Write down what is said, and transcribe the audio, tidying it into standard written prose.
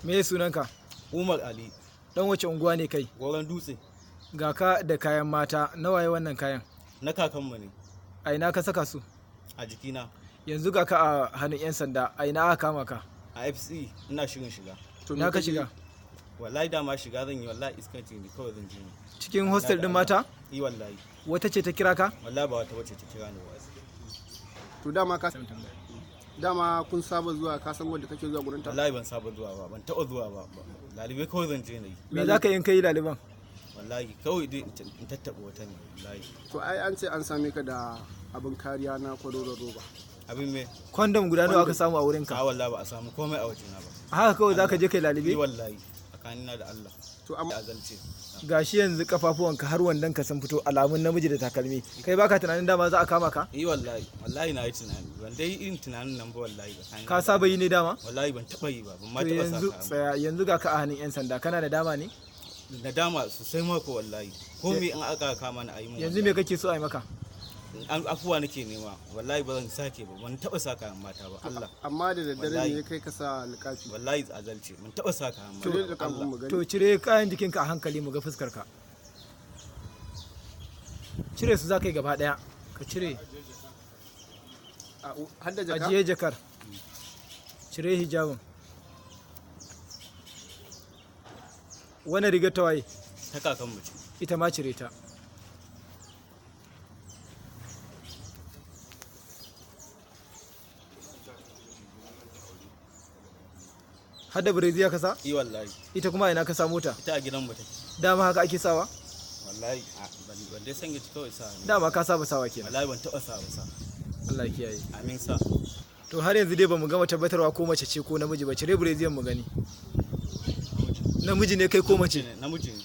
Me sunanka? Umar Ali. Dan wace unguwa ne kai? Goron dutse. Ga ka da kayan mata, nawaye wannan kayan? Na kakanmu ne. A ina ka saka su? A jikina. Yanzu ga ka a hannun 'yan sanda, a ina aka kama ka? A FC ina shirin shiga. Na ka shiga? Wallahi dama shiga zan yi, wallahi iskanci ne kawai zan je ni. Cikin hostel din mata? Yi wallahi. Wata ce ta kira ka? Wallahi ba wata wacce ta kira ni ba. To dama kun saba zuwa, ka san wanda kake zuwa gurin ta? Wallahi ban saba zuwa ba, ban taɓa zuwa ba. Lalibai kawai zan je na yi. Me za ka yin kai laliban? Wallahi kawai dai in tattaɓa wata ne wallahi. To ai an ce an same ka da abin kariya na kwaroron roba. Abin me? Kwandom guda nawa aka samu a wurin ka? A wallahi ba a samu komai a wajena ba. A haka kawai za ka je kai lalibe? Yi wallahi tsakanina da Allah. To amma azalce. Gashi yanzu kafafuwanka har wandan ka sun fito, alamun namiji da takalmi. Kai baka tunanin dama za a kama ka? Yi wallahi na yi tunani. Ban dai irin tunanin nan ba wallahi. Ka saba yi ne dama? Wallahi ban taɓa yi ba, ban ma To taɓa yanzu saka. tsaya, yanzu ga ka a hannun 'yan sanda, kana da dama ne? Da dama sosai mako wallahi. Ko me in aka kama ni a yi mun. Yanzu me kake so a yi maka? Afuwa nake nema, wallahi ba zan sake ba, ban taɓa saka mata ba Allah. amma da daddare ne kai ka sa alƙafi. Wallahi azalce, ban taɓa saka mata To da ba Allah. kafin mu gani. To cire kayan jikinka a hankali mu ga fuskar ka. Cire su za ka yi gaba ɗaya. Ka cire. Hadda jaka? Ajiye jakar. Cire hijabin. Wani rigar ta waye? Ta kakan mu ce. Ita ma cire ta. Hadda bireziya ka sa? Yi wallahi. Ita kuma ina ka samu ta? Ita a gidan mu take. Dama haka ake sawa? Wallahi ban dai san yaci kawai sa. Dama ka saba sawa kenan. Wallahi ban taɓa sa ba sa. Allah ya kiyaye. Amin sa. To har yanzu dai bamu gama tabbatarwa ko mace ce ko namiji ba. Cire bireziyan mu gani. Namiji ne kai ko mace? Namiji ne.